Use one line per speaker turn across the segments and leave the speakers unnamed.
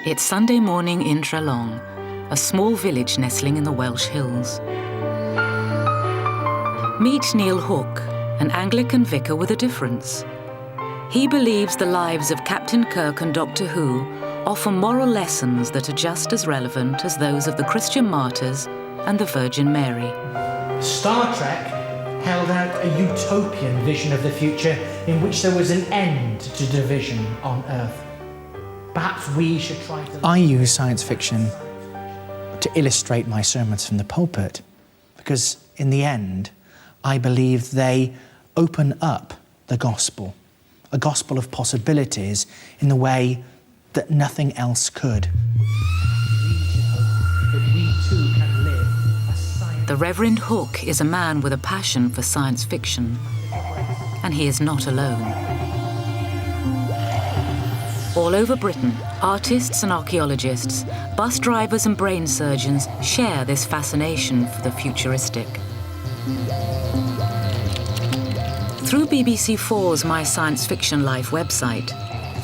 It's Sunday morning in Trelong, a small village nestling in the Welsh hills. Meet Neil Hook, an Anglican vicar with a difference. He believes the lives of Captain Kirk and Doctor Who offer moral lessons that are just as relevant as those of the Christian martyrs and the Virgin Mary.
Star Trek held out a utopian vision of the future in which there was an end to division on Earth. Perhaps we should try to...
I use science fiction to illustrate my sermons from the pulpit because, in the end, I believe they open up the gospel, a gospel of possibilities in the way that nothing else could.
The Reverend Hook is a man with a passion for science fiction, and he is not alone. All over Britain, artists and archaeologists, bus drivers and brain surgeons share this fascination for the futuristic. Through BBC4's My Science Fiction Life website,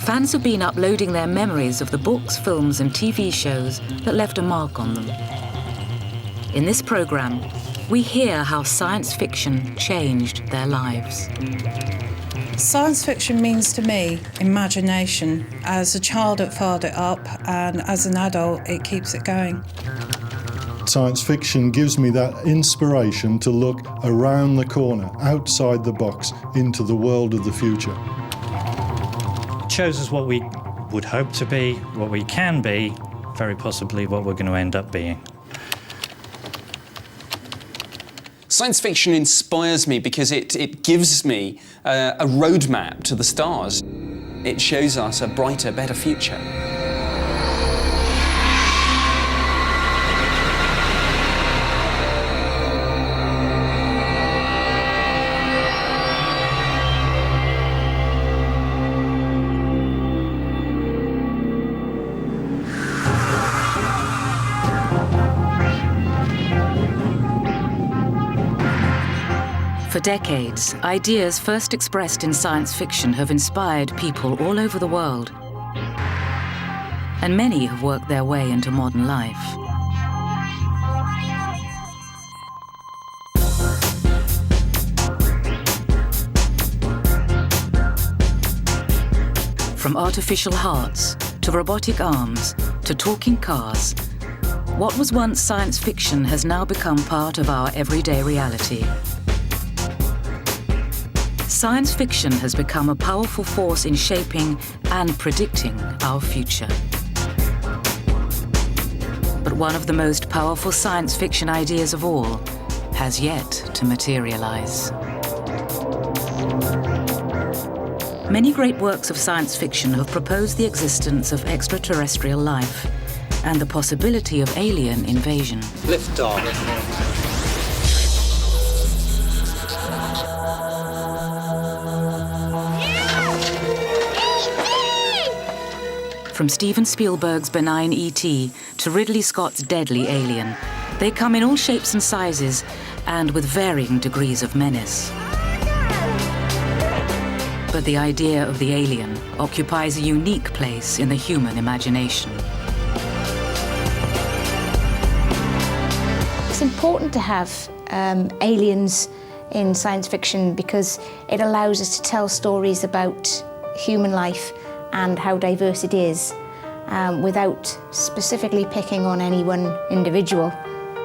fans have been uploading their memories of the books, films and TV shows that left a mark on them. In this programme, we hear how science fiction changed their lives.
Science fiction means to me imagination. As a child it fired it up, and as an adult it keeps it going.
Science fiction gives me that inspiration to look around the corner, outside the box, into the world of the future.
It shows us what we would hope to be, what we can be, very possibly what we're going to end up being.
Science fiction inspires me because it gives me a roadmap to the stars. It shows us a brighter, better future.
For decades, ideas first expressed in science fiction have inspired people all over the world. And many have worked their way into modern life. From artificial hearts, to robotic arms, to talking cars, what was once science fiction has now become part of our everyday reality. Science fiction has become a powerful force in shaping and predicting our future. But one of the most powerful science fiction ideas of all has yet to materialize. Many great works of science fiction have proposed the existence of extraterrestrial life and the possibility of alien invasion.
Lift off.
From Steven Spielberg's benign E.T. to Ridley Scott's deadly Alien, they come in all shapes and sizes and with varying degrees of menace. But the idea of the alien occupies a unique place in the human imagination.
It's important to have aliens in science fiction because it allows us to tell stories about human life and how diverse it is, without specifically picking on any one individual.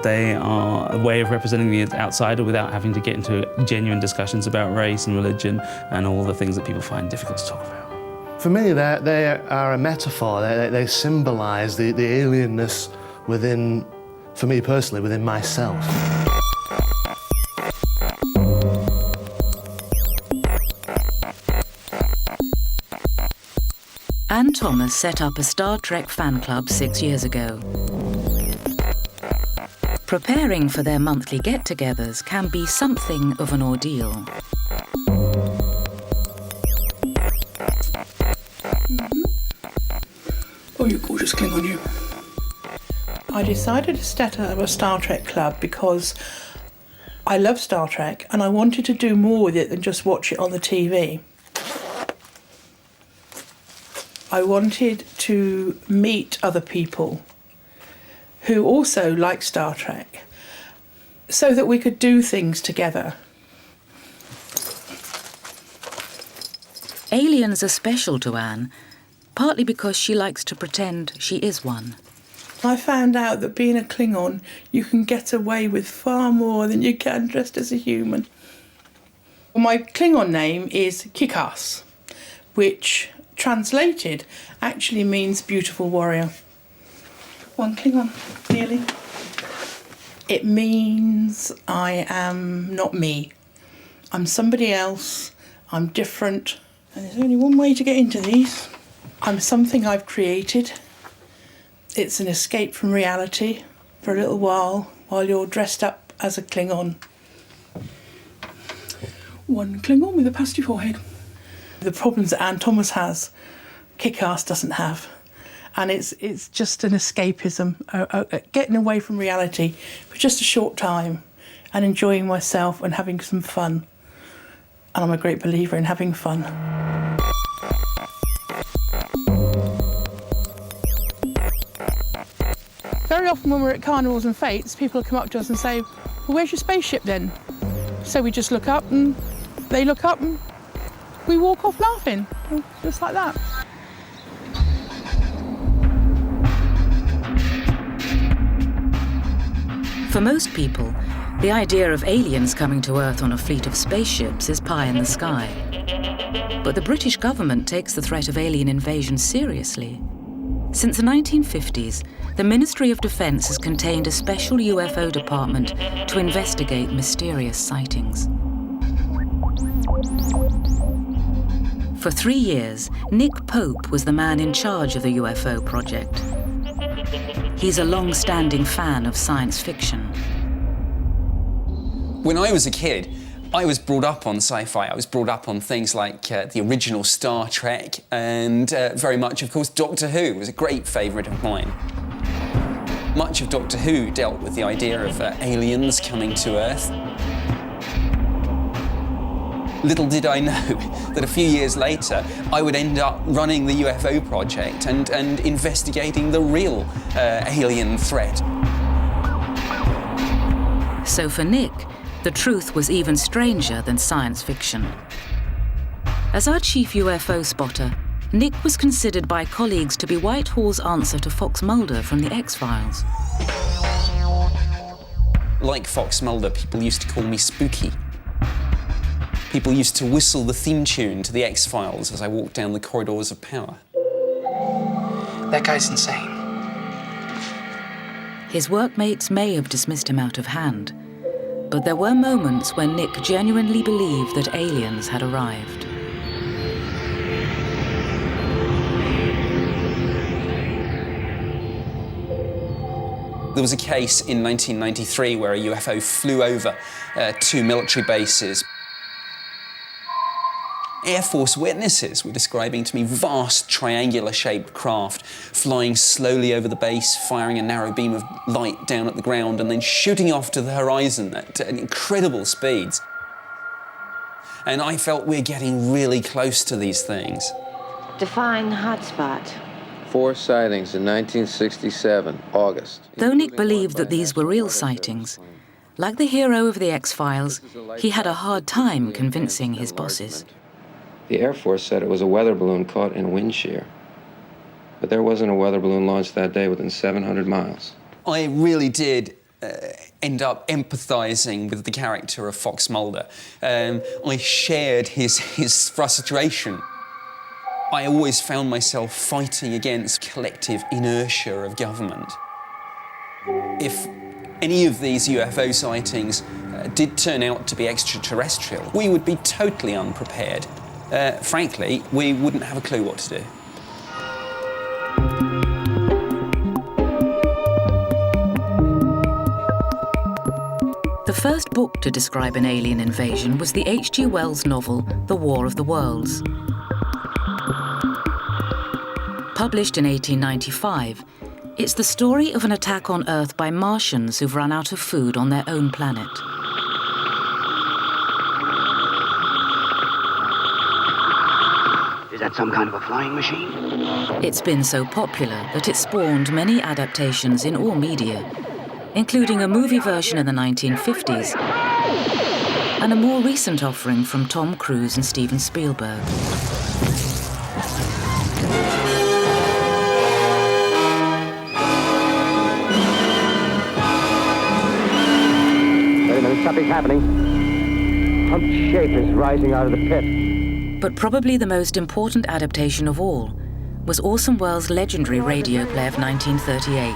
They are a way of representing the outsider without having to get into genuine discussions about race and religion and all the things that people find difficult to talk about.
For me, they are a metaphor. They symbolise the alienness within, for me personally, within myself.
Anne Thomas set up a Star Trek fan club 6 years ago. Preparing for their monthly get-togethers can be something of an ordeal.
Oh, you gorgeous Klingon, you. I decided to set up a Star Trek club because I love Star Trek and I wanted to do more with it than just watch it on the TV. I wanted to meet other people who also like Star Trek so that we could do things together.
Aliens are special to Anne, partly because she likes to pretend she is one.
I found out that being a Klingon, you can get away with far more than you can dressed as a human. My Klingon name is Kick-Ass, which translated actually means beautiful warrior. One Klingon, nearly. It means I am not me. I'm somebody else, I'm different, and there's only one way to get into these. I'm something I've created. It's an escape from reality for a little while you're dressed up as a Klingon. One Klingon with a pasty forehead. The problems that Anne Thomas has, Kick-Ass doesn't have. And it's just an escapism, getting away from reality for just a short time and enjoying myself and having some fun. And I'm a great believer in having fun. Very often when we're at carnivals and fetes, people come up to us and say, well, where's your spaceship then? So we just look up and they look up and we walk off laughing, just like that.
For most people, the idea of aliens coming to Earth on a fleet of spaceships is pie in the sky. But the British government takes the threat of alien invasion seriously. Since the 1950s, the Ministry of Defence has contained a special UFO department to investigate mysterious sightings. For 3 years, Nick Pope was the man in charge of the UFO project. He's a long-standing fan of science fiction.
When I was a kid, I was brought up on sci-fi. I was brought up on things like the original Star Trek and very much, of course, Doctor Who was a great favourite of mine. Much of Doctor Who dealt with the idea of aliens coming to Earth. Little did I know that a few years later I would end up running the UFO project and investigating the real alien threat.
So for Nick, the truth was even stranger than science fiction. As our chief UFO spotter, Nick was considered by colleagues to be Whitehall's answer to Fox Mulder from The X-Files.
Like Fox Mulder, people used to call me spooky. People used to whistle the theme tune to The X-Files as I walked down the corridors of power.
That guy's insane.
His workmates may have dismissed him out of hand, but there were moments when Nick genuinely believed that aliens had arrived.
There was a case in 1993 where a UFO flew over 2 military bases. Air Force witnesses were describing to me vast triangular-shaped craft flying slowly over the base, firing a narrow beam of light down at the ground and then shooting off to the horizon at incredible speeds. And I felt we're getting really close to these things.
Define hotspot.
4 sightings in 1967, August.
Though Nick believed that these were real sightings, like the hero of The X-Files, he had a hard time convincing his bosses.
The Air Force said it was a weather balloon caught in wind shear. But there wasn't a weather balloon launched that day within 700 miles.
I really did end up empathising with the character of Fox Mulder. I shared his frustration. I always found myself fighting against collective inertia of government. If any of these UFO sightings did turn out to be extraterrestrial, we would be totally unprepared. Frankly, we wouldn't have a clue what to do.
The first book to describe an alien invasion was the H.G. Wells novel, The War of the Worlds. Published in 1895, it's the story of an attack on Earth by Martians who've run out of food on their own planet.
Is that some kind of a flying machine?
It's been so popular that it spawned many adaptations in all media, including a movie version in the 1950s and a more recent offering from Tom Cruise and Steven Spielberg.
Wait a minute, something's happening. Humped shape is rising out of the pit.
But probably the most important adaptation of all was Orson Welles' legendary radio play of 1938.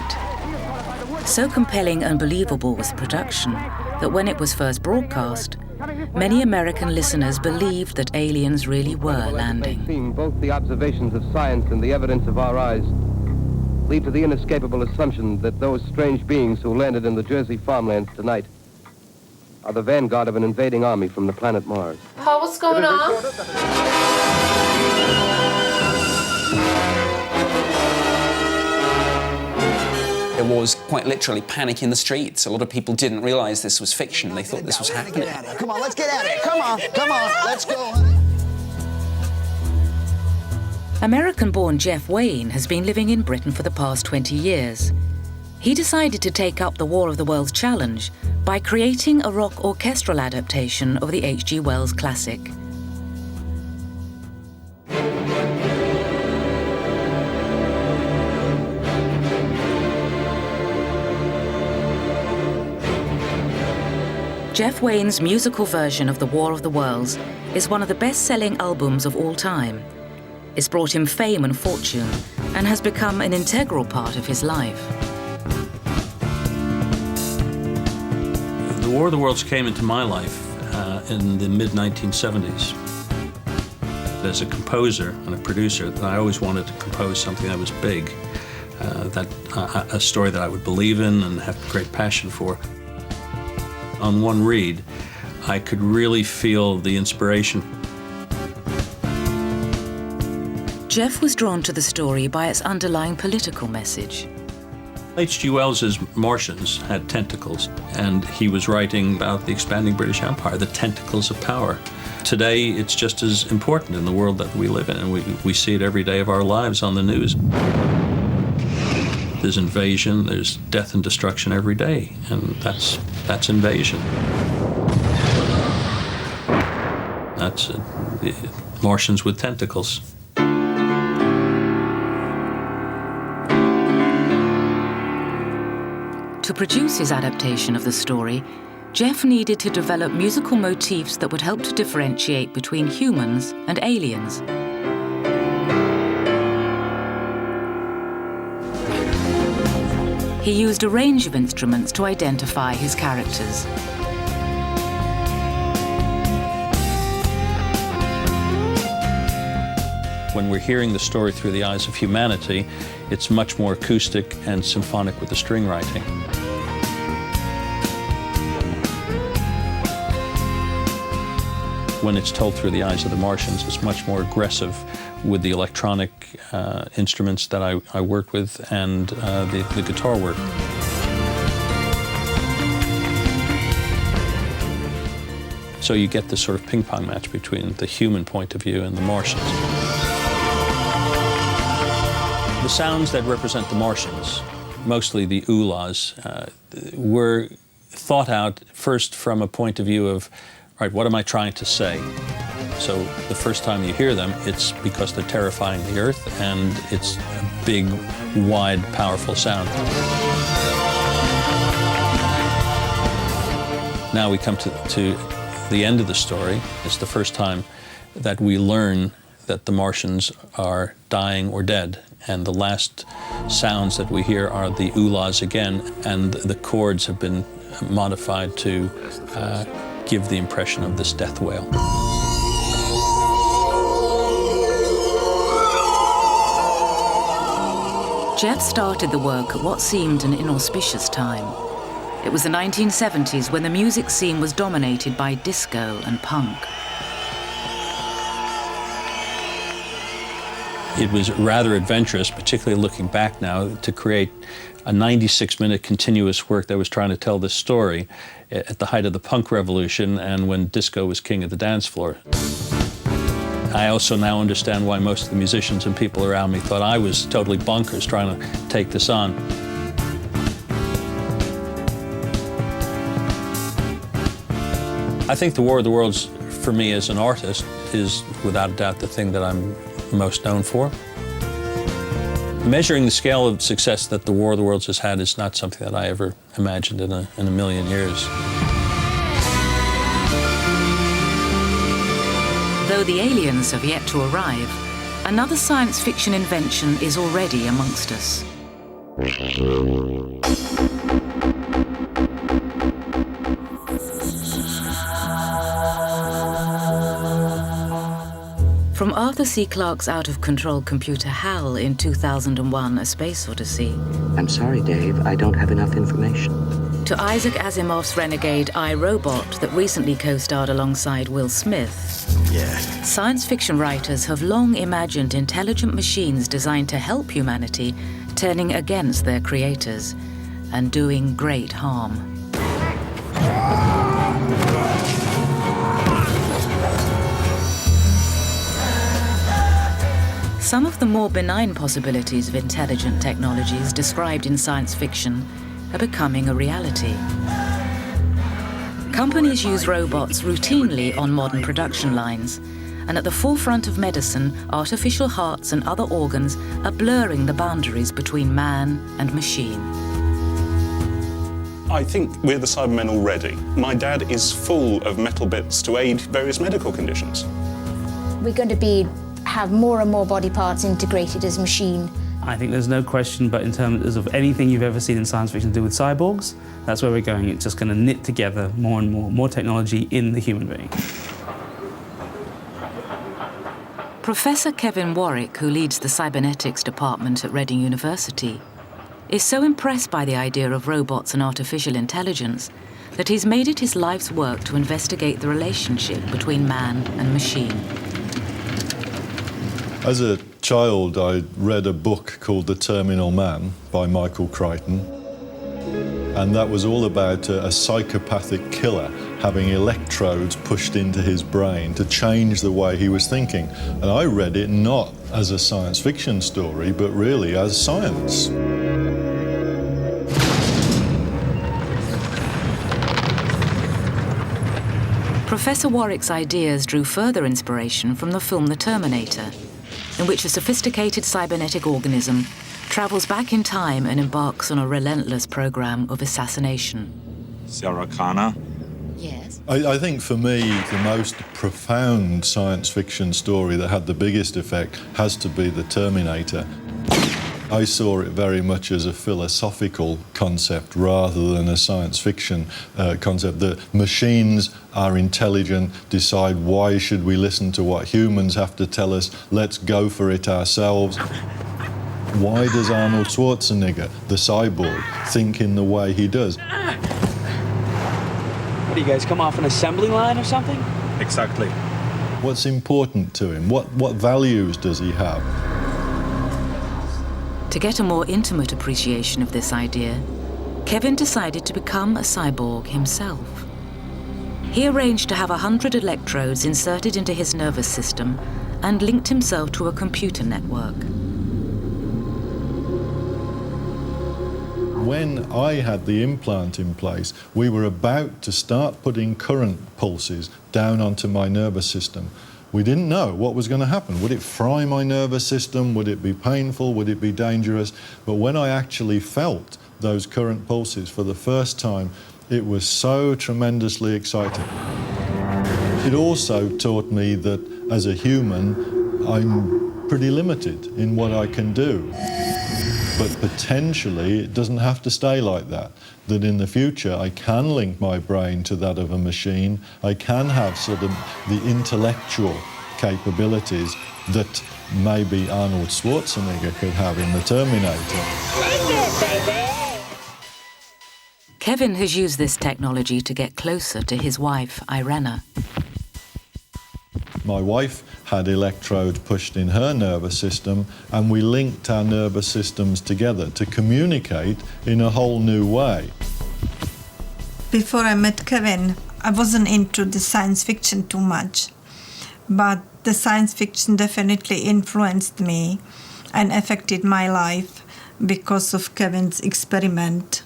So compelling and believable was the production that when it was first broadcast, many American listeners believed that aliens really were landing.
Both the observations of science and the evidence of our eyes lead to the inescapable assumption that those strange beings who landed in the Jersey farmlands tonight are the vanguard of an invading army from the planet Mars.
Paul, what's going on?
There was quite literally panic in the streets. A lot of people didn't realize this was fiction. They thought this was happening.
Come on, let's get at it. Come on, let's go.
American-born Jeff Wayne has been living in Britain for the past 20 years. He decided to take up the War of the Worlds challenge by creating a rock orchestral adaptation of the H.G. Wells classic. Jeff Wayne's musical version of The War of the Worlds is one of the best-selling albums of all time. It's brought him fame and fortune and has become an integral part of his life.
The War of the Worlds came into my life in the mid-1970s. As a composer and a producer, I always wanted to compose something that was big, a story that I would believe in and have great passion for. On one read, I could really feel the inspiration.
Jeff was drawn to the story by its underlying political message.
H.G. Wells's Martians had tentacles, and he was writing about the expanding British Empire, the tentacles of power. Today, it's just as important in the world that we live in, and we see it every day of our lives on the news. There's invasion, there's death and destruction every day, and that's invasion. That's Martians with tentacles.
To produce his adaptation of the story, Jeff needed to develop musical motifs that would help to differentiate between humans and aliens. He used a range of instruments to identify his characters.
When we're hearing the story through the eyes of humanity, it's much more acoustic and symphonic with the string writing. When it's told through the eyes of the Martians, it's much more aggressive with the electronic instruments that I work with and the guitar work. So you get this sort of ping-pong match between the human point of view and the Martians. The sounds that represent the Martians, mostly the oohs, were thought out first from a point of view of, all right, what am I trying to say? So the first time you hear them, it's because they're terrifying the earth, and it's a big, wide, powerful sound. Now we come to the end of the story. It's the first time that we learn that the Martians are dying or dead, and the last sounds that we hear are the oohs again, and the chords have been modified to give the impression of this death wail.
Jeff started the work at what seemed an inauspicious time. It was the 1970s when the music scene was dominated by disco and punk.
It was rather adventurous, particularly looking back now, to create a 96-minute continuous work that was trying to tell this story at the height of the punk revolution and when disco was king of the dance floor. I also now understand why most of the musicians and people around me thought I was totally bonkers trying to take this on. I think the War of the Worlds, for me as an artist, is without a doubt the thing that I'm most known for. Measuring the scale of success that the War of the Worlds has had is not something that I ever imagined in a million years.
Though the aliens have yet to arrive, another science fiction invention is already amongst us. From Arthur C. Clarke's out-of-control computer HAL in 2001, A Space Odyssey.
I'm sorry, Dave, I don't have enough information.
To Isaac Asimov's renegade I, Robot that recently co-starred alongside Will Smith.
Yeah.
Science fiction writers have long imagined intelligent machines designed to help humanity turning against their creators and doing great harm. Some of the more benign possibilities of intelligent technologies described in science fiction are becoming a reality. Companies use robots routinely on modern production lines, and at the forefront of medicine, artificial hearts and other organs are blurring the boundaries between man and machine.
I think we're the Cybermen already. My dad is full of metal bits to aid various medical conditions.
We're going to have more and more body parts integrated as machine.
I think there's no question, but in terms of anything you've ever seen in science fiction to do with cyborgs, that's where we're going. It's just going to knit together more and more technology in the human being.
Professor Kevin Warwick, who leads the cybernetics department at Reading University, is so impressed by the idea of robots and artificial intelligence that he's made it his life's work to investigate the relationship between man and machine.
As a child, I read a book called The Terminal Man by Michael Crichton, and that was all about a psychopathic killer having electrodes pushed into his brain to change the way he was thinking. And I read it not as a science fiction story, but really as science.
Professor Warwick's ideas drew further inspiration from the film The Terminator, in which a sophisticated cybernetic organism travels back in time and embarks on a relentless program of assassination.
Sarah Connor?
Yes.
I think for me, the most profound science fiction story that had the biggest effect has to be The Terminator. I saw it very much as a philosophical concept rather than a science fiction concept. The machines are intelligent, decide why should we listen to what humans have to tell us, let's go for it ourselves. Why does Arnold Schwarzenegger, the cyborg, think in the way he does?
What do you guys come off an assembly line or something?
Exactly.
What's important to him? What values does he have?
To get a more intimate appreciation of this idea, Kevin decided to become a cyborg himself. He arranged to have 100 electrodes inserted into his nervous system and linked himself to a computer network.
When I had the implant in place, we were about to start putting current pulses down onto my nervous system. We didn't know what was going to happen. Would it fry my nervous system? Would it be painful? Would it be dangerous? But when I actually felt those current pulses for the first time, it was so tremendously exciting. It also taught me that as a human, I'm pretty limited in what I can do. But potentially, it doesn't have to stay like that. That in the future, I can link my brain to that of a machine. I can have sort of the intellectual capabilities that maybe Arnold Schwarzenegger could have in The Terminator.
Kevin has used this technology to get closer to his wife, Irena.
My wife had electrodes pushed in her nervous system, and we linked our nervous systems together to communicate in a whole new way.
Before I met Kevin, I wasn't into the science fiction too much. But
the science fiction definitely influenced me and affected my life because of Kevin's experiment.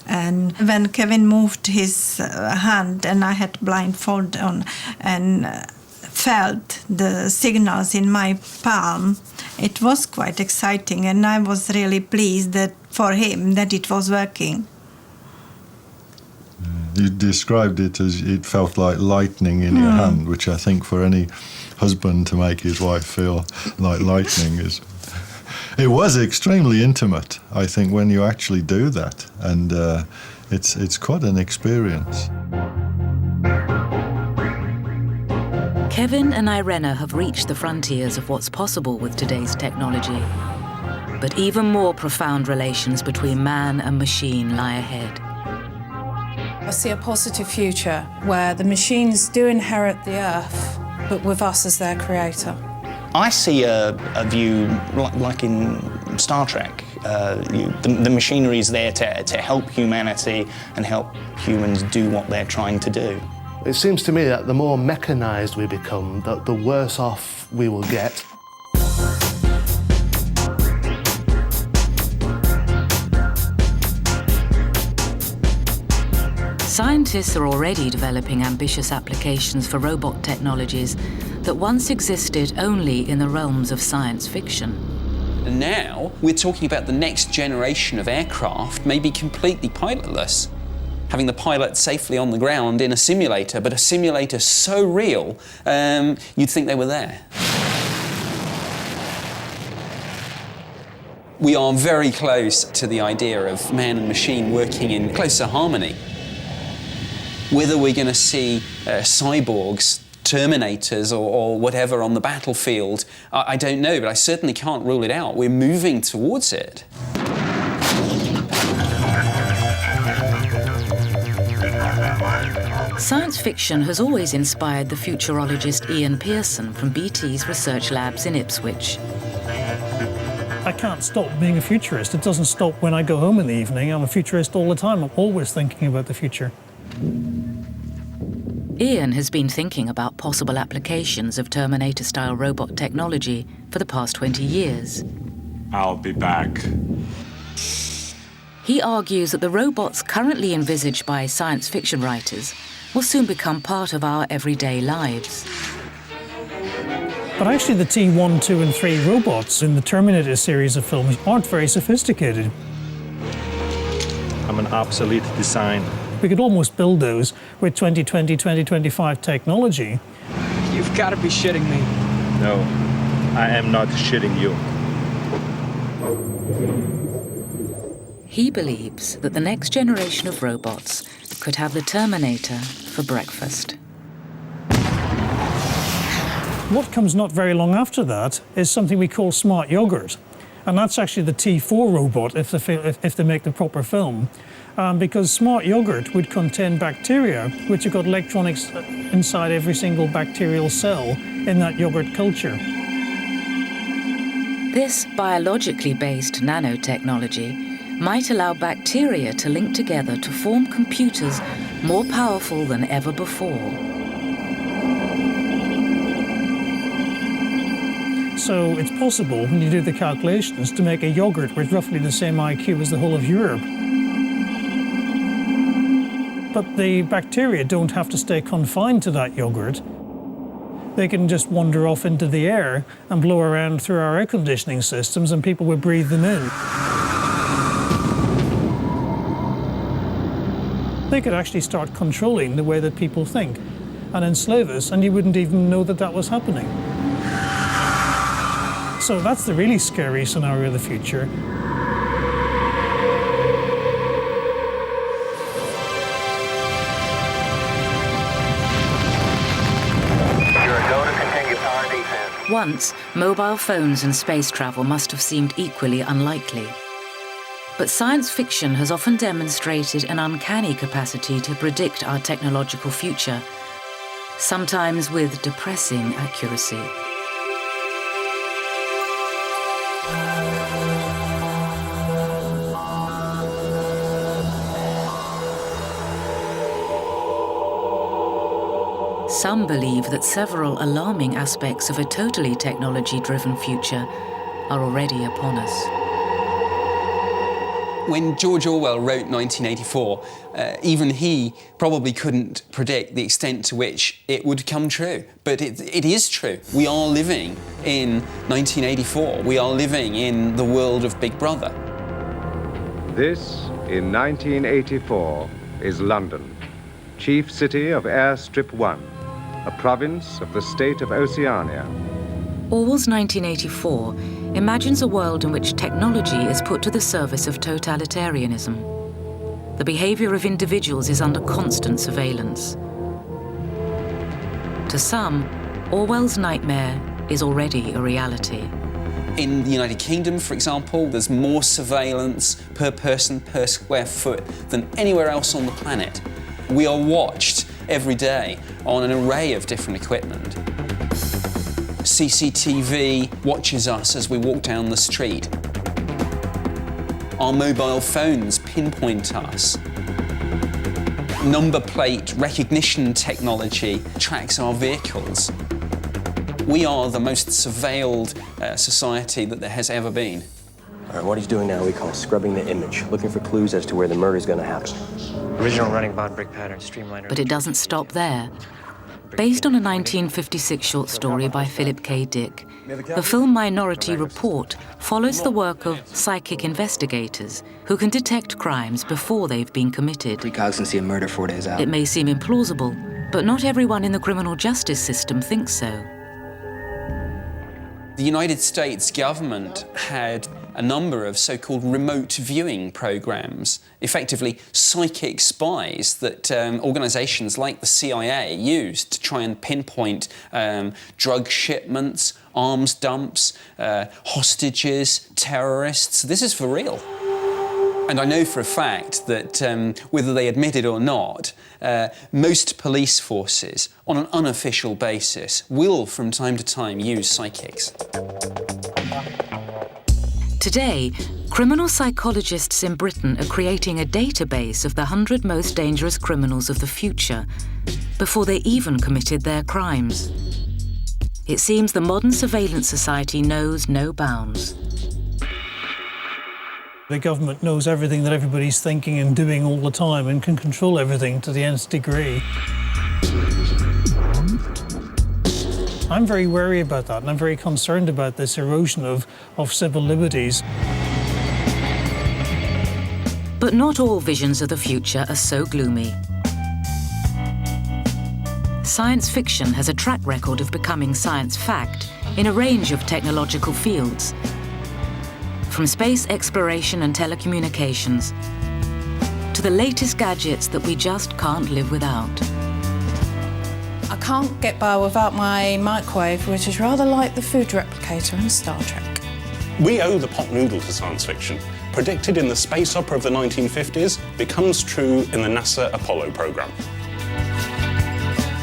And when Kevin moved his hand and I had blindfold on and felt the signals in my palm, it was quite exciting, and I was really pleased that for him that it was working.
You described it as it felt like lightning in your hand, which I think for any husband to make his wife feel like lightning is... It was extremely intimate, I think, when you actually do that, and it's quite an experience.
Kevin and Irena have reached the frontiers of what's possible with today's technology. But even more profound relations between man and machine lie ahead.
I see a positive future where the machines do inherit the Earth, but with us as their creator.
I see a view like in Star Trek. The machinery is there to help humanity and help humans do what they're trying to do.
It seems to me that the more mechanised we become, the worse off we will get.
Scientists are already developing ambitious applications for robot technologies that once existed only in the realms of science fiction.
And now we're talking about the next generation of aircraft may be completely pilotless. Having the pilot safely on the ground in a simulator, but a simulator so real, you'd think they were there. We are very close to the idea of man and machine working in closer harmony. Whether we're going to see cyborgs, Terminators or whatever on the battlefield, I don't know, but I certainly can't rule it out. We're moving towards it.
Science fiction has always inspired the futurologist Ian Pearson from BT's research labs in Ipswich.
I can't stop being a futurist. It doesn't stop when I go home in the evening. I'm a futurist all the time. I'm always thinking about the future.
Ian has been thinking about possible applications of Terminator-style robot technology for the past 20 years.
I'll be back.
He argues that the robots currently envisaged by science fiction writers will soon become part of our everyday lives.
But actually the T1, 2 and 3 robots in the Terminator series of films aren't very sophisticated.
I'm an obsolete design.
We could almost build those with 2020, 2025 technology.
You've got to be shitting me.
No, I am not shitting you.
He believes that the next generation of robots could have the Terminator for breakfast.
What comes not very long after that is something we call smart yogurt. And that's actually the T4 robot if they make the proper film. Because smart yogurt would contain bacteria, which have got electronics inside every single bacterial cell in that yogurt culture.
This biologically based nanotechnology might allow bacteria to link together to form computers more powerful than ever before.
So it's possible, when you do the calculations, to make a yogurt with roughly the same IQ as the whole of Europe. But the bacteria don't have to stay confined to that yogurt. They can just wander off into the air and blow around through our air conditioning systems, and people will breathe them in. They could actually start controlling the way that people think and enslave us, and you wouldn't even know that that was happening. So that's the really scary scenario of the future.
Once, mobile phones and space travel must have seemed equally unlikely. But science fiction has often demonstrated an uncanny capacity to predict our technological future, sometimes with depressing accuracy. Some believe that several alarming aspects of a totally technology-driven future are already upon us.
When George Orwell wrote 1984, even he probably couldn't predict the extent to which it would come true. But it is true. We are living in 1984. We are living in the world of Big Brother.
This, in 1984, is London, chief city of Airstrip 1, a province of the state of Oceania.
Orwell's 1984 imagines a world in which technology is put to the service of totalitarianism. The behavior of individuals is under constant surveillance. To some, Orwell's nightmare is already a reality.
In the United Kingdom, for example, there's more surveillance per person per square foot than anywhere else on the planet. We are watched every day on an array of different equipment. CCTV watches us as we walk down the street. Our mobile phones pinpoint us. Number plate recognition technology tracks our vehicles. We are the most surveilled society that there has ever been.
All right, what he's doing now we call scrubbing the image, looking for clues as to where the murder is going to happen.
Original running bond brick pattern, streamliner.
But it doesn't stop there. Based on a 1956 short story by Philip K. Dick, the film Minority Report follows the work of psychic investigators who can detect crimes before they've been committed.
Recognizance of murder 4 days out.
It may seem implausible, but not everyone in the criminal justice system thinks so.
The United States government had a number of so-called remote viewing programs, effectively psychic spies that organizations like the CIA used to try and pinpoint drug shipments, arms dumps, hostages, terrorists. This is for real. And I know for a fact that whether they admit it or not, most police forces, on an unofficial basis, will from time to time use psychics.
Today, criminal psychologists in Britain are creating a database of the 100 most dangerous criminals of the future before they even committed their crimes. It seems the modern surveillance society knows no bounds.
The government knows everything that everybody's thinking and doing all the time and can control everything to the nth degree. I'm very wary about that, and I'm very concerned about this erosion of civil liberties.
But not all visions of the future are so gloomy. Science fiction has a track record of becoming science fact in a range of technological fields, from space exploration and telecommunications to the latest gadgets that we just can't live without.
I can't get by without my microwave, which is rather like the food replicator in Star Trek.
We owe the pot noodle to science fiction. Predicted in the space opera of the 1950s, becomes true in the NASA Apollo program.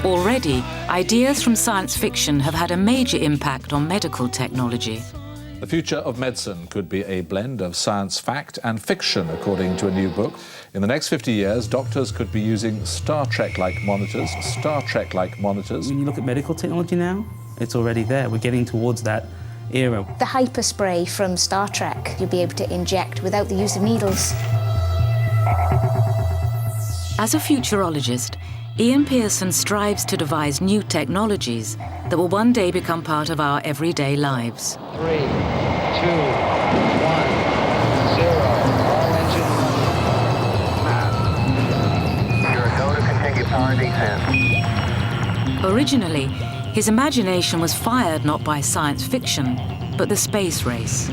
Already, ideas from science fiction have had a major impact on medical technology.
The future of medicine could be a blend of science fact and fiction, according to a new book. In the next 50 years, doctors could be using Star Trek-like monitors.
When you look at medical technology now, it's already there. We're getting towards that era.
The hyperspray from Star Trek, you'll be able to inject without the use of needles.
As a futurologist, Ian Pearson strives to devise new technologies that will one day become part of our everyday lives.
3, 2, 1, 0. All engine. You're a go to continue power descent.
Originally, his imagination was fired not by science fiction, but the space race.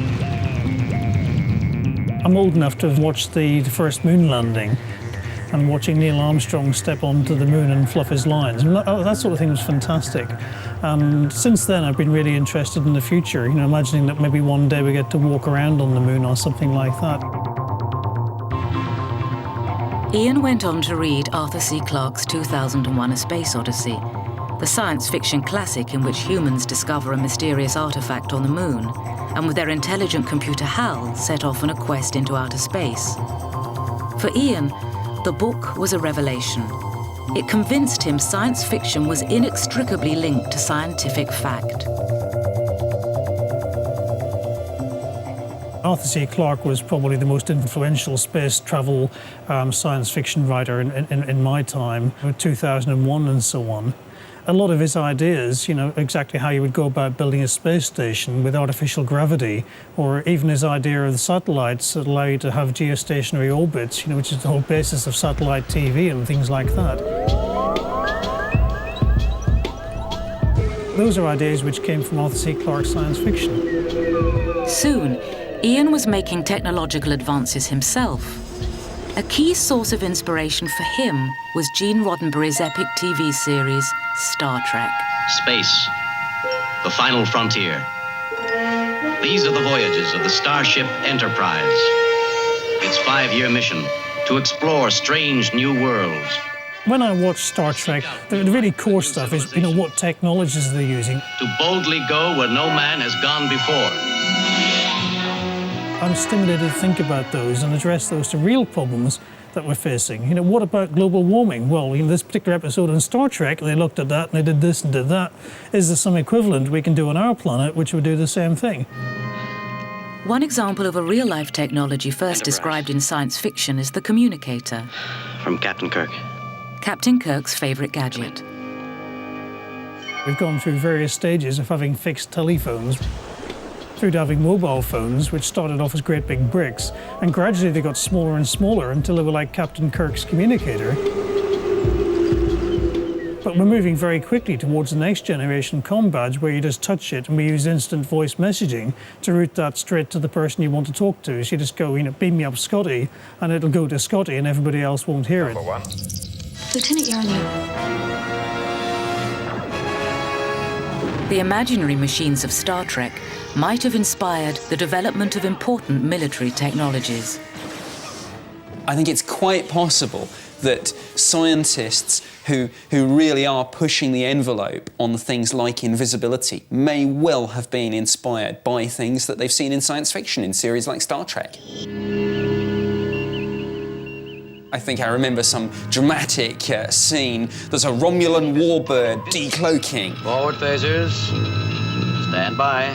I'm old enough to have watched the first moon landing, and watching Neil Armstrong step onto the moon and fluff his lines. And that sort of thing was fantastic. And since then, I've been really interested in the future, imagining that maybe one day we get to walk around on the moon or something like that.
Ian went on to read Arthur C. Clarke's 2001: A Space Odyssey, the science fiction classic in which humans discover a mysterious artifact on the moon, and with their intelligent computer HAL set off on a quest into outer space. For Ian, the book was a revelation. It convinced him science fiction was inextricably linked to scientific fact.
Arthur C. Clarke was probably the most influential space travel science fiction writer in my time, 2001 and so on. A lot of his ideas, you know, exactly how you would go about building a space station with artificial gravity, or even his idea of the satellites that allow you to have geostationary orbits, you know, which is the whole basis of satellite TV and things like that. Those are ideas which came from Arthur C. Clarke's science fiction.
Soon, Ian was making technological advances himself. A key source of inspiration for him was Gene Roddenberry's epic TV series, Star Trek.
Space, the final frontier. These are the voyages of the Starship Enterprise. Its 5-year mission, to explore strange new worlds.
When I watch Star Trek, the really core stuff is, you know, what technologies they're using.
To boldly go where no man has gone before.
I'm stimulated to think about those and address those to real problems that we're facing. You know, what about global warming? Well, in this particular episode on Star Trek, they looked at that and they did this and did that. Is there some equivalent we can do on our planet which would do the same thing?
One example of a real-life technology first described in science fiction is the communicator.
From Captain Kirk.
Captain Kirk's favourite gadget.
We've gone through various stages of having fixed telephones, through to having mobile phones, which started off as great big bricks, and gradually they got smaller and smaller until they were like Captain Kirk's communicator. But we're moving very quickly towards the next generation comm badge, where you just touch it and we use instant voice messaging to route that straight to the person you want to talk to. So you just go, you know, beam me up Scotty, and it'll go to Scotty and everybody else won't hear it.
Number 1.
Lieutenant Yarny.
The imaginary machines of Star Trek might have inspired the development of important military technologies.
I think it's quite possible that scientists who really are pushing the envelope on things like invisibility may well have been inspired by things that they've seen in science fiction in series like Star Trek. I think I remember some dramatic scene. There's a Romulan warbird decloaking.
Forward phasers. Stand by.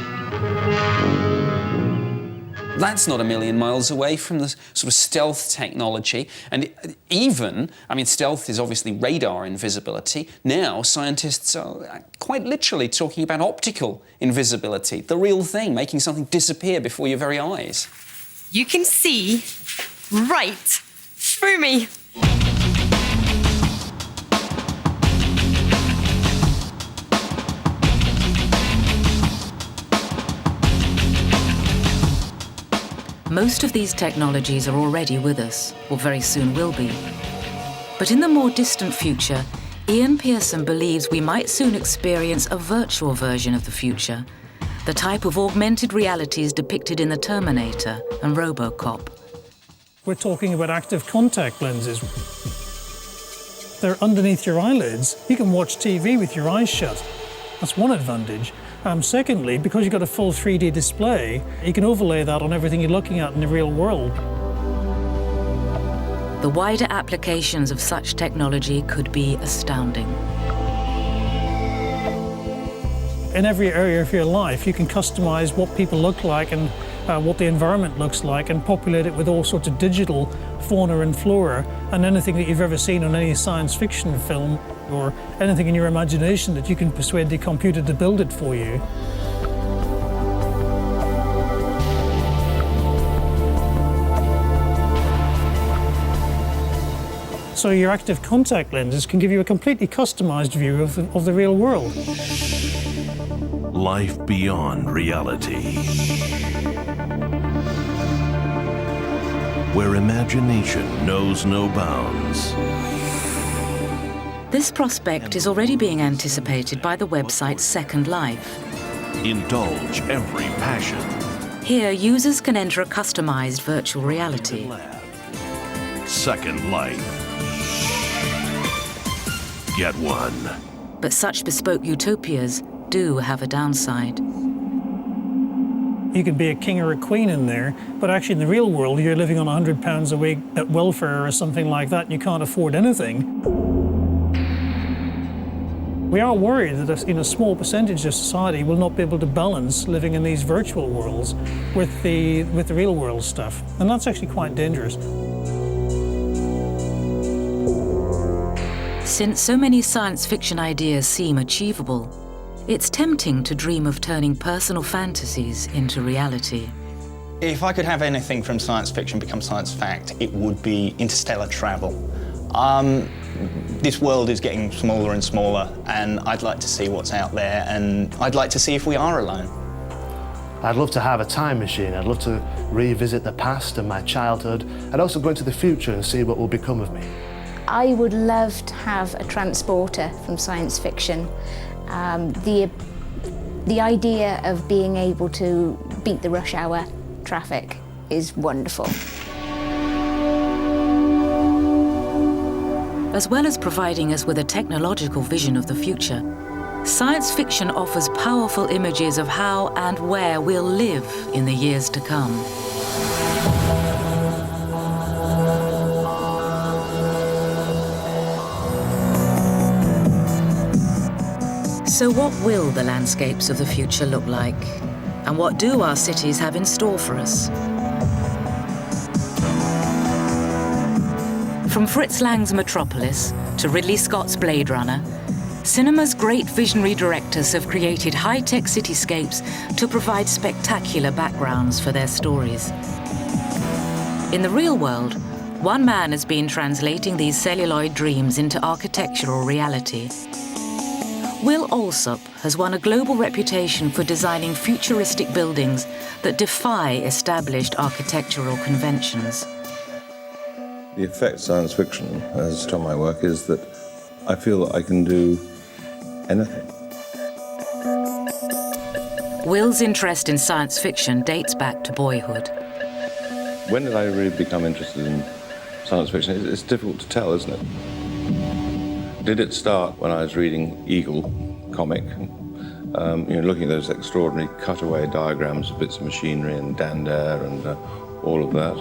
That's not a million miles away from the sort of stealth technology. And even, I mean, stealth is obviously radar invisibility. Now scientists are quite literally talking about optical invisibility, the real thing, making something disappear before your very eyes.
You can see right through me.
Most of these technologies are already with us, or very soon will be. But in the more distant future, Ian Pearson believes we might soon experience a virtual version of the future, the type of augmented realities depicted in The Terminator and RoboCop.
We're talking about active contact lenses. They're underneath your eyelids. You can watch TV with your eyes shut. That's one advantage. Secondly, because you've got a full 3D display, you can overlay that on everything you're looking at in the real world.
The wider applications of such technology could be astounding.
In every area of your life, you can customize what people look like and what the environment looks like and populate it with all sorts of digital fauna and flora and anything that you've ever seen on any science fiction film or anything in your imagination that you can persuade the computer to build it for you. So your active contact lenses can give you a completely customized view of the real world.
Life beyond reality. Where imagination knows no bounds.
This prospect is already being anticipated by the website Second Life.
Indulge every passion.
Here, users can enter a customized virtual reality.
Second Life. Get one.
But such bespoke utopias do have a downside.
You could be a king or a queen in there, but actually in the real world, you're living on £100 a week at welfare or something like that, and you can't afford anything. We are worried that a small percentage of society will not be able to balance living in these virtual worlds with the real world stuff, and that's actually quite dangerous.
Since so many science fiction ideas seem achievable, it's tempting to dream of turning personal fantasies into reality.
If I could have anything from science fiction become science fact, it would be interstellar travel. This world is getting smaller and smaller, and I'd like to see what's out there, and I'd like to see if we are alone.
I'd love to have a time machine. I'd love to revisit the past and my childhood. I'd also go into the future and see what will become of me.
I would love to have a transporter from science fiction. The idea of being able to beat the rush hour traffic is wonderful.
As well as providing us with a technological vision of the future, science fiction offers powerful images of how and where we'll live in the years to come. So what will the landscapes of the future look like? And what do our cities have in store for us? From Fritz Lang's Metropolis to Ridley Scott's Blade Runner, cinema's great visionary directors have created high-tech cityscapes to provide spectacular backgrounds for their stories. In the real world, one man has been translating these celluloid dreams into architectural reality. Will Alsop has won a global reputation for designing futuristic buildings that defy established architectural conventions.
The effect science fiction has on my work is that I feel that I can do anything.
Will's interest in science fiction dates back to boyhood.
When did I really become interested in science fiction? It's difficult to tell, isn't it? Did it start when I was reading Eagle comic, looking at those extraordinary cutaway diagrams of bits of machinery and Dandare and all of that?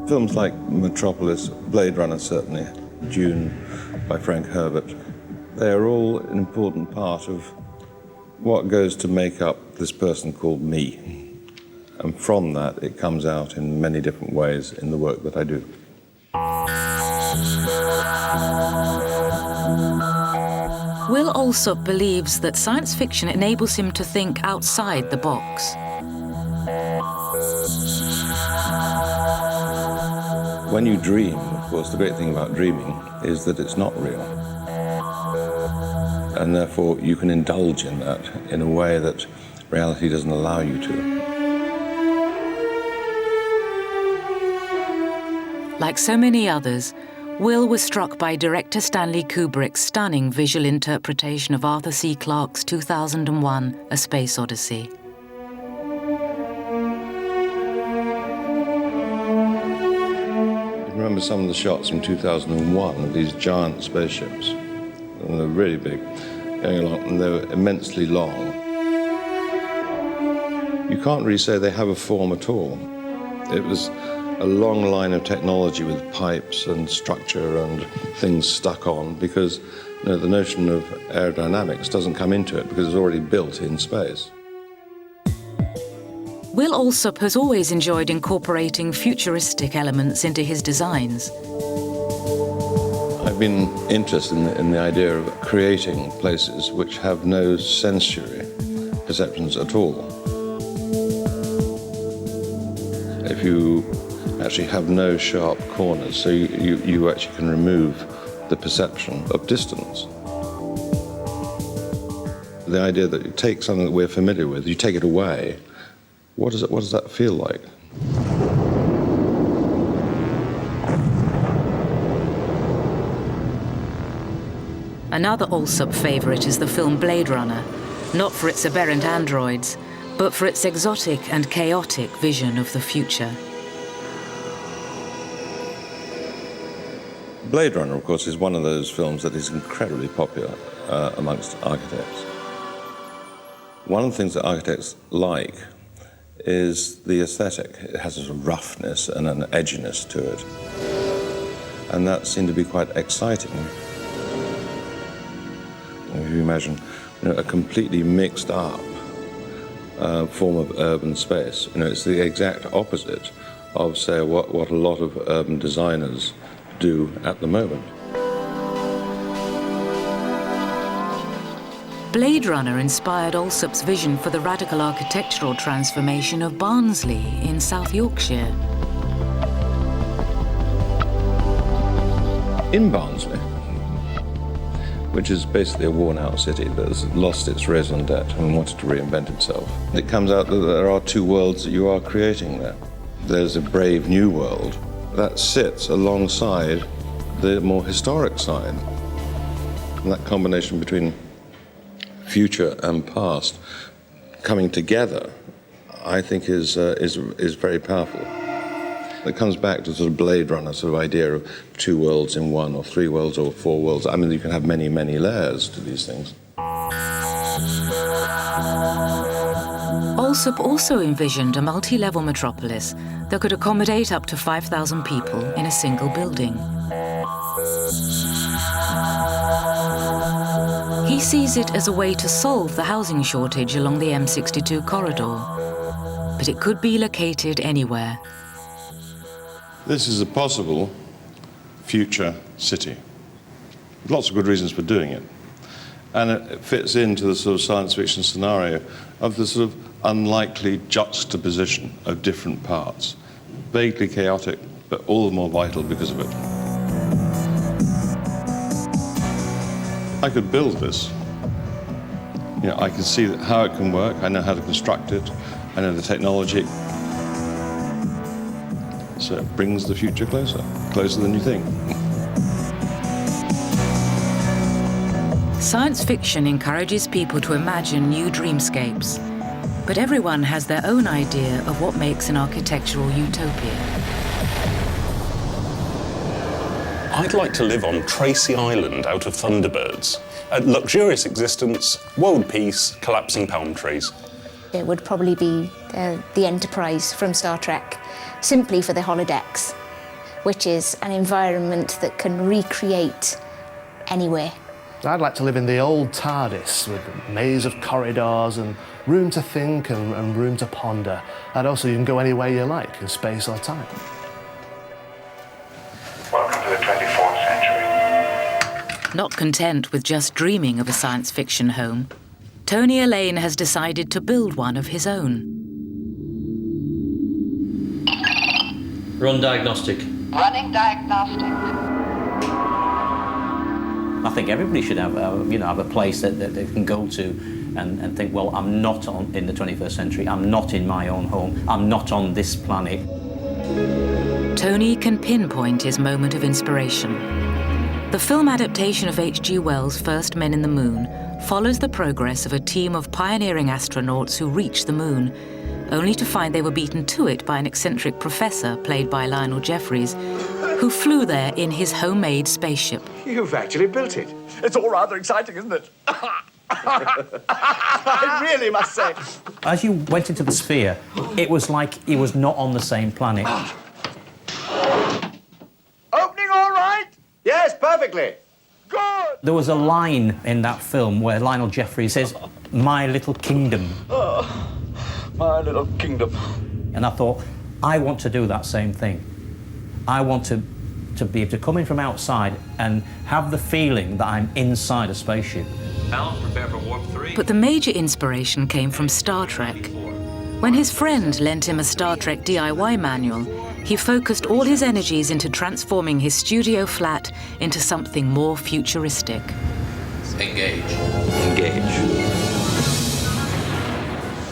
Films like Metropolis, Blade Runner certainly, Dune by Frank Herbert, they are all an important part of what goes to make up this person called me. And from that, it comes out in many different ways in the work that I do.
Will Alsop believes that science fiction enables him to think outside the box.
When you dream, of course, the great thing about dreaming is that it's not real. And therefore, you can indulge in that in a way that reality doesn't allow you to.
Like so many others, Will was struck by director Stanley Kubrick's stunning visual interpretation of Arthur C. Clarke's 2001: A Space Odyssey.
I remember some of the shots from 2001 of these giant spaceships. And they're really big, going along, and they were immensely long. You can't really say they have a form at all. It was a long line of technology with pipes and structure and things stuck on, because the notion of aerodynamics doesn't come into it because it's already built in space.
Will Alsop has always enjoyed incorporating futuristic elements into his designs.
I've been interested in the idea of creating places which have no sensory perceptions at all. If you actually have no sharp corners, so you actually can remove the perception of distance. The idea that you take something that we're familiar with, you take it away, what does that feel like?
Another Alsop favourite is the film Blade Runner, not for its aberrant androids, but for its exotic and chaotic vision of the future.
Blade Runner, of course, is one of those films that is incredibly popular amongst architects. One of the things that architects like is the aesthetic. It has a roughness and an edginess to it. And that seemed to be quite exciting. If you imagine a completely mixed up form of urban space, it's the exact opposite of, say, what a lot of urban designers do at the moment.
Blade Runner inspired Alsop's vision for the radical architectural transformation of Barnsley in South Yorkshire.
In Barnsley, which is basically a worn-out city that has lost its raison d'etre and wanted to reinvent itself, it comes out that there are two worlds that you are creating there. There's a brave new world that sits alongside the more historic side. And that combination between future and past coming together, I think, is very powerful. It comes back to sort of Blade Runner sort of idea of two worlds in one, or three worlds, or four worlds. I mean, you can have many, many layers to these things.
Alsop also envisioned a multi-level metropolis that could accommodate up to 5,000 people in a single building. He sees it as a way to solve the housing shortage along the M62 corridor, but it could be located anywhere.
This is a possible future city. Lots of good reasons for doing it. And it fits into the sort of science fiction scenario of the sort of unlikely juxtaposition of different parts. Vaguely chaotic, but all the more vital because of it. I could build this. I can see how it can work. I know how to construct it. I know the technology. So it brings the future closer than you think.
Science fiction encourages people to imagine new dreamscapes, but everyone has their own idea of what makes an architectural utopia.
I'd like to live on Tracy Island out of Thunderbirds. A luxurious existence, world peace, collapsing palm trees.
It would probably be the Enterprise from Star Trek, simply for the holodecks, which is an environment that can recreate anywhere.
I'd like to live in the old TARDIS with a maze of corridors and room to think and room to ponder. And also you can go anywhere you like in space or time.
Welcome to the 24th century.
Not content with just dreaming of a science fiction home, Tony Elaine has decided to build one of his own.
Run diagnostic.
Running diagnostic.
I think everybody should have, have a place that they can go to and think, well, I'm not in the 21st century, I'm not in my own home, I'm not on this planet.
Tony can pinpoint his moment of inspiration. The film adaptation of H.G. Wells' First Men in the Moon follows the progress of a team of pioneering astronauts who reach the moon, only to find they were beaten to it by an eccentric professor played by Lionel Jeffries, who flew there in his homemade spaceship.
You've actually built it. It's all rather exciting, isn't it? I really must say.
As you went into the sphere, it was like he was not on the same planet.
Opening all right? Yes, perfectly. Good.
There was a line in that film where Lionel Jeffries says, "My little kingdom."
Oh, my little kingdom.
And I thought, I want to do that same thing. I want to be able to come in from outside and have the feeling that I'm inside a spaceship.
Now, prepare for warp 3. But the major inspiration came from Star Trek. When his friend lent him a Star Trek DIY manual, he focused all his energies into transforming his studio flat into something more futuristic.
Engage. Engage.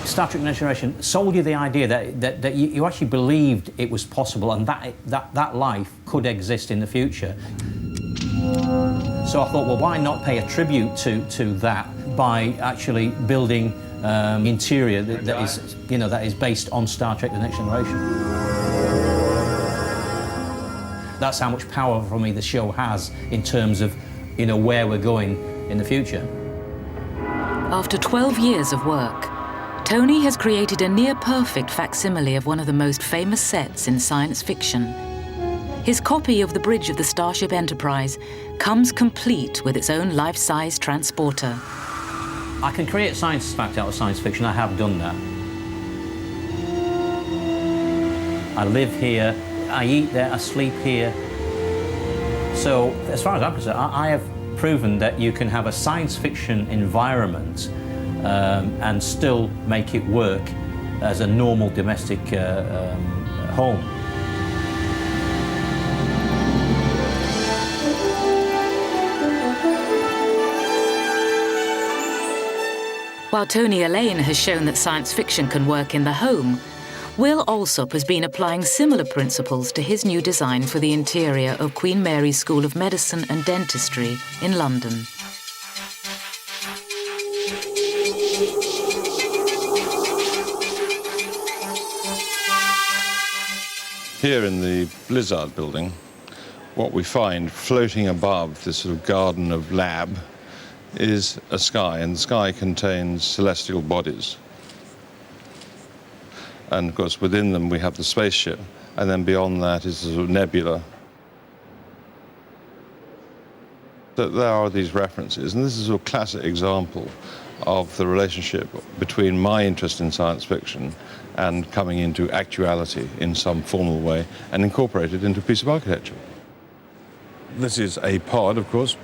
Star Trek Next Generation sold you the idea that you actually believed it was possible and that life could exist in the future. So I thought, well, why not pay a tribute to that by actually building interior that is based on Star Trek: The Next Generation. That's how much power for me the show has in terms of where we're going in the future.
After 12 years of work, Tony has created a near-perfect facsimile of one of the most famous sets in science fiction. His copy of the bridge of the Starship Enterprise comes complete with its own life-size transporter.
I can create science fact out of science fiction. I have done that. I live here, I eat there, I sleep here. So, as far as I'm concerned, I have proven that you can have a science fiction environment and still make it work as a normal domestic home.
While Tony Allain has shown that science fiction can work in the home, Will Alsop has been applying similar principles to his new design for the interior of Queen Mary's School of Medicine and Dentistry in London.
Here in the Blizzard building, what we find floating above this sort of garden of lab is a sky, and the sky contains celestial bodies. And of course within them we have the spaceship, and then beyond that is a sort of nebula. So there are these references, and this is a classic example of the relationship between my interest in science fiction and coming into actuality in some formal way and incorporated into a piece of architecture. This is a pod, of course.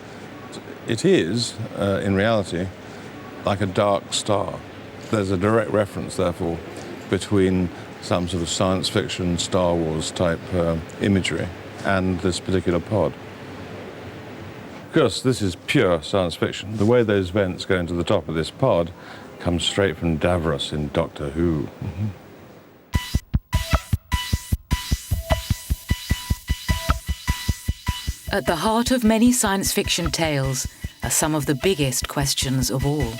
It is, in reality, like a dark star. There's a direct reference, therefore, between some sort of science fiction, Star Wars type imagery and this particular pod. Of course, this is pure science fiction. The way those vents go into the top of this pod comes straight from Davros in Doctor Who.
At the heart of many science fiction tales are some of the biggest questions of all.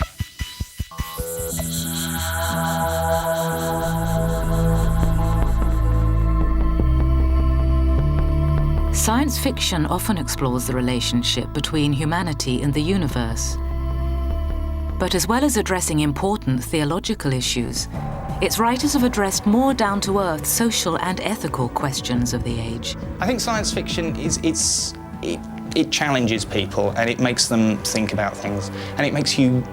Science fiction often explores the relationship between humanity and the universe. But as well as addressing important theological issues, its writers have addressed more down-to-earth social and ethical questions of the age.
I think science fiction it challenges people and it makes them think about things, and it makes you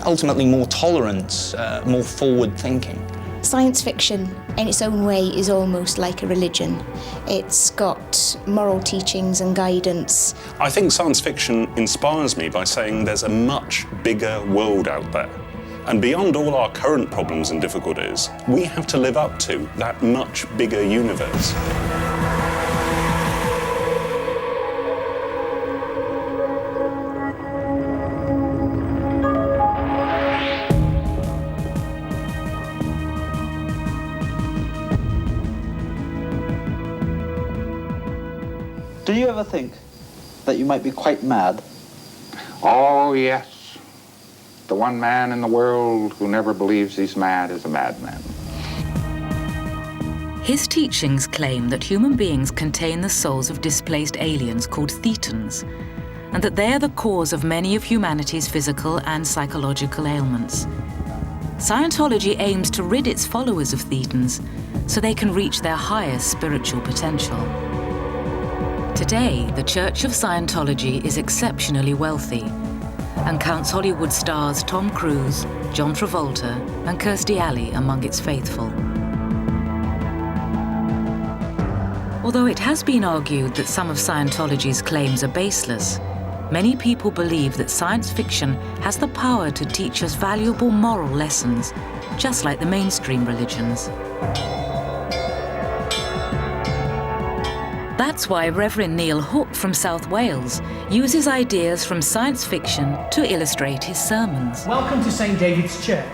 ultimately more tolerant, more forward-thinking.
Science fiction, in its own way, is almost like a religion. It's got moral teachings and guidance.
I think science fiction inspires me by saying there's a much bigger world out there. And beyond all our current problems and difficulties, we have to live up to that much bigger universe.
Do you ever think that you might be quite mad?
Oh, yes. The one man in the world who never believes he's mad is a madman.
His teachings claim that human beings contain the souls of displaced aliens called Thetans, and that they are the cause of many of humanity's physical and psychological ailments. Scientology aims to rid its followers of Thetans so they can reach their highest spiritual potential. Today, the Church of Scientology is exceptionally wealthy and counts Hollywood stars Tom Cruise, John Travolta, and Kirstie Alley among its faithful. Although it has been argued that some of Scientology's claims are baseless, many people believe that science fiction has the power to teach us valuable moral lessons, just like the mainstream religions. That's why Reverend Neil Hook from South Wales uses ideas from science fiction to illustrate his sermons.
Welcome to St. David's Church.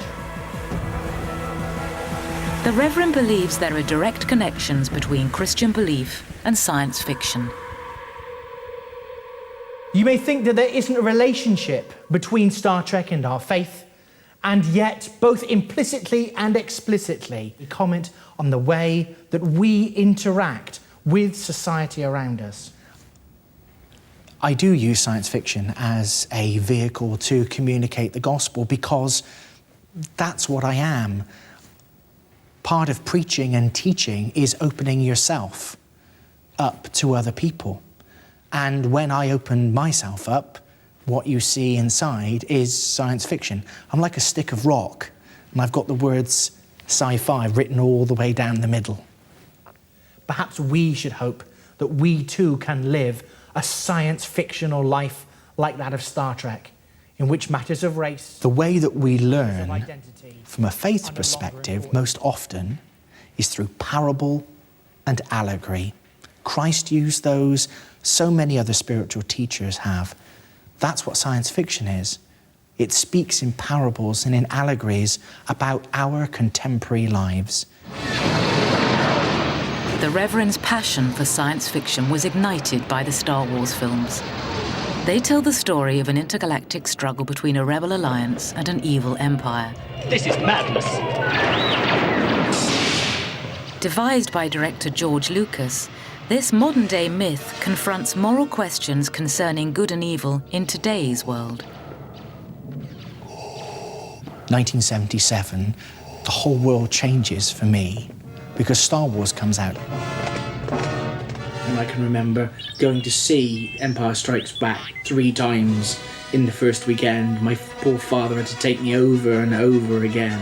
The Reverend believes there are direct connections between Christian belief and science fiction.
You may think that there isn't a relationship between Star Trek and our faith, and yet, both implicitly and explicitly, we comment on the way that we interact with society around us.
I do use science fiction as a vehicle to communicate the gospel because that's what I am. Part of preaching and teaching is opening yourself up to other people. And when I open myself up, what you see inside is science fiction. I'm like a stick of rock, and I've got the words sci-fi written all the way down the middle.
Perhaps we should hope that we too can live a science fictional life like that of Star Trek, in which matters of race...
The way that we learn from a faith perspective most often is through parable and allegory. Christ used those, so many other spiritual teachers have. That's what science fiction is. It speaks in parables and in allegories about our contemporary lives.
The Reverend's passion for science fiction was ignited by the Star Wars films. They tell the story of an intergalactic struggle between a rebel alliance and an evil empire.
This is madness.
Devised by director George Lucas, this modern-day myth confronts moral questions concerning good and evil in today's world.
1977, the whole world changes for me because Star Wars comes out.
And I can remember going to see Empire Strikes Back 3 times in the first weekend. My poor father had to take me over and over again.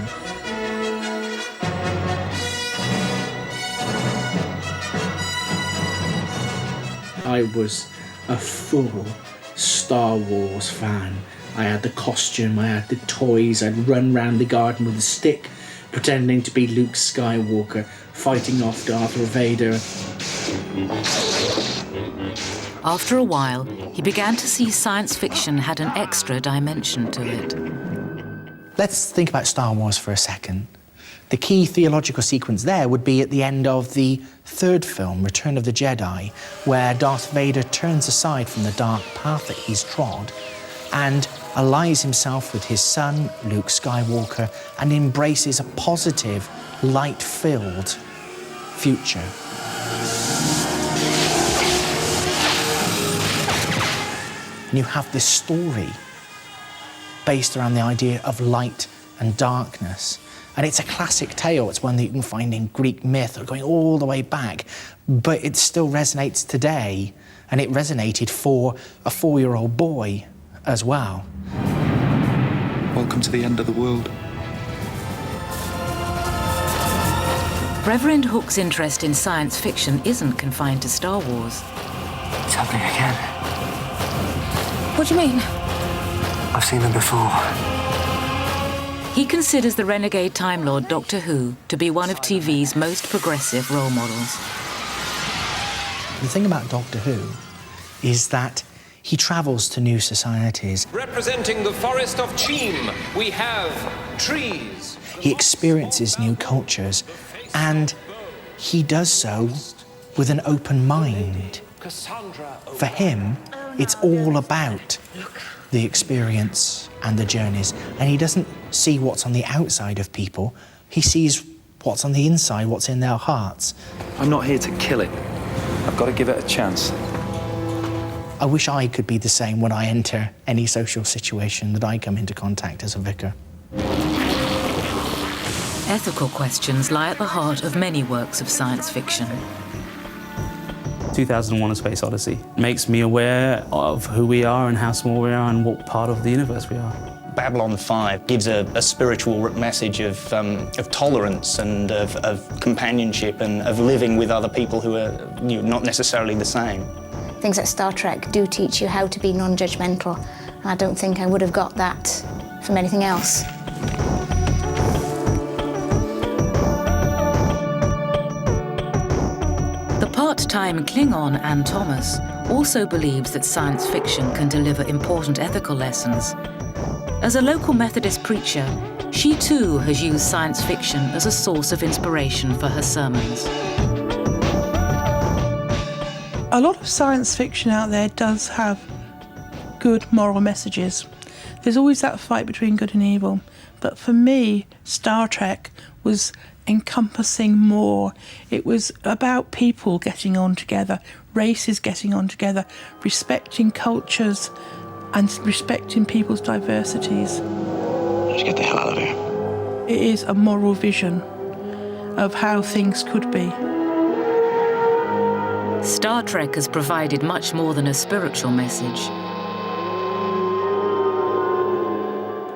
I was a full Star Wars fan. I had the costume, I had the toys, I'd run round the garden with a stick, pretending to be Luke Skywalker, fighting off Darth Vader.
After a while, he began to see science fiction had an extra dimension to it.
Let's think about Star Wars for a second. The key theological sequence there would be at the end of the 3rd film, Return of the Jedi, where Darth Vader turns aside from the dark path that he's trod and allies himself with his son, Luke Skywalker, and embraces a positive, light-filled future. And you have this story based around the idea of light and darkness. And it's a classic tale. It's one that you can find in Greek myth, or going all the way back. But it still resonates today, and it resonated for a 4-year-old boy as well.
Welcome to the end of the world.
Reverend Hook's interest in science fiction isn't confined to Star Wars.
It's happening again.
What do you mean?
I've seen them before.
He considers the renegade Time Lord Doctor Who to be one of TV's most progressive role models.
The thing about Doctor Who is that he travels to new societies.
Representing the forest of Cheam, we have trees.
He experiences new cultures, and he does so with an open mind. For him, it's all about the experience and the journeys, and he doesn't see what's on the outside of people, he sees what's on the inside, what's in their hearts.
I'm not here to kill it. I've got to give it a chance.
I wish I could be the same when I enter any social situation that I come into contact as a vicar.
Ethical questions lie at the heart of many works of science fiction.
2001: A Space Odyssey makes me aware of who we are and how small we are and what part of the universe we are.
Babylon 5 gives a spiritual message of tolerance and of companionship and of living with other people who are not necessarily the same.
Things like Star Trek do teach you how to be non-judgmental, and I don't think I would have got that from anything else.
The part-time Klingon Anne Thomas also believes that science fiction can deliver important ethical lessons. As a local Methodist preacher, she too has used science fiction as a source of inspiration for her sermons.
A lot of science fiction out there does have good moral messages. There's always that fight between good and evil. But for me, Star Trek was encompassing more. It was about people getting on together, races getting on together, respecting cultures and respecting people's diversities.
Let's get the hell out of here.
It is a moral vision of how things could be.
Star Trek has provided much more than a spiritual message.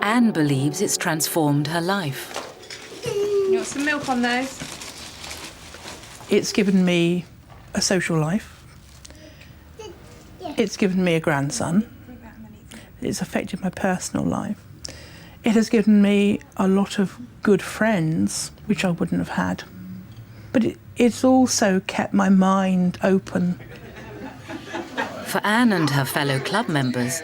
Anne believes it's transformed her life.
You want some milk on those?
It's given me a social life. It's given me a grandson. It's affected my personal life. It has given me a lot of good friends, which I wouldn't have had. But it's also kept my mind open.
For Anne and her fellow club members,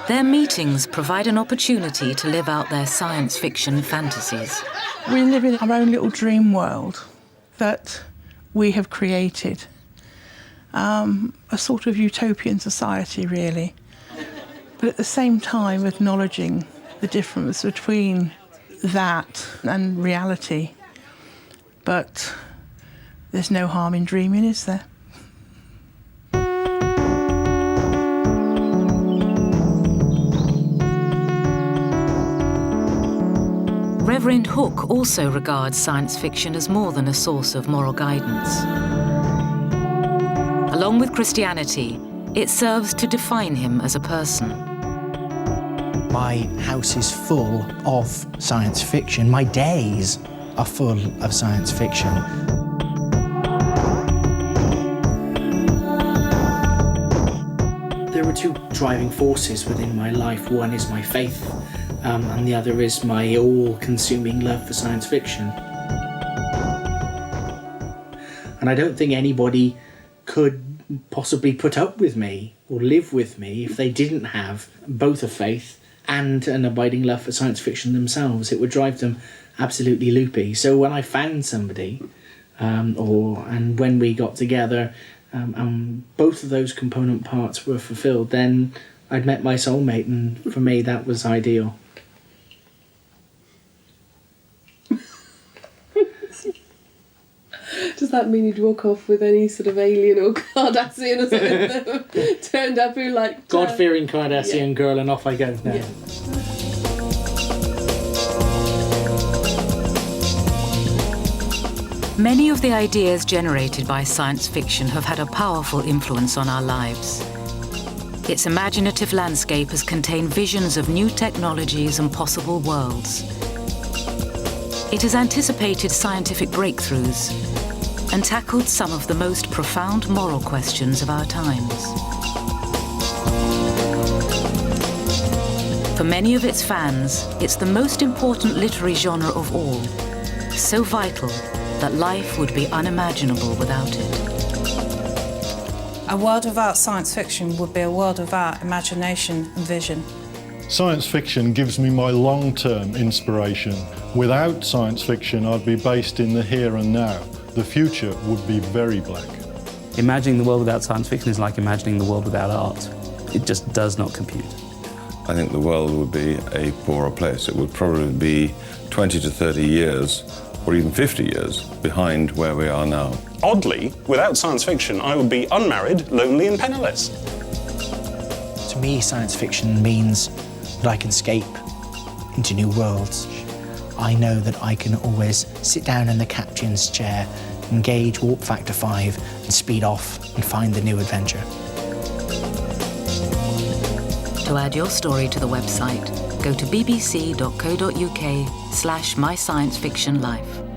their meetings provide an opportunity to live out their science fiction fantasies.
We live in our own little dream world that we have created. A sort of utopian society, really. But at the same time, acknowledging the difference between that and reality. But there's no harm in dreaming, is there?
Reverend Hook also regards science fiction as more than a source of moral guidance. Along with Christianity, it serves to define him as a person.
My house is full of science fiction. My days are full of science fiction. There are two driving forces within my life. One is my faith, and the other is my all-consuming love for science fiction. And I don't think anybody could possibly put up with me or live with me if they didn't have both a faith and an abiding love for science fiction themselves. It would drive them absolutely loopy. So when I found somebody, and when we got together, and both of those component parts were fulfilled, then I'd met my soulmate, and for me that was ideal.
Does that mean you'd walk off with any sort of alien or Cardassian or something that turned up who like...
God-fearing Cardassian girl, and off I go now.
Yeah.
Many of the ideas generated by science fiction have had a powerful influence on our lives. Its imaginative landscape has contained visions of new technologies and possible worlds. It has anticipated scientific breakthroughs and tackled some of the most profound moral questions of our times. For many of its fans, it's the most important literary genre of all, so vital that life would be unimaginable without it.
A world without science fiction would be a world without imagination and vision.
Science fiction gives me my long-term inspiration. Without science fiction, I'd be based in the here and now. The future would be very black.
Imagining the world without science fiction is like imagining the world without art. It just does not compute.
I think the world would be a poorer place. It would probably be 20 to 30 years, or even 50 years, behind where we are now.
Oddly, without science fiction, I would be unmarried, lonely and penniless.
To me, science fiction means that I can escape into new worlds. I know that I can always sit down in the captain's chair, engage warp factor 5 and speed off and find the new adventure.
To add your story to the website, go to bbc.co.uk/mysciencefictionlife.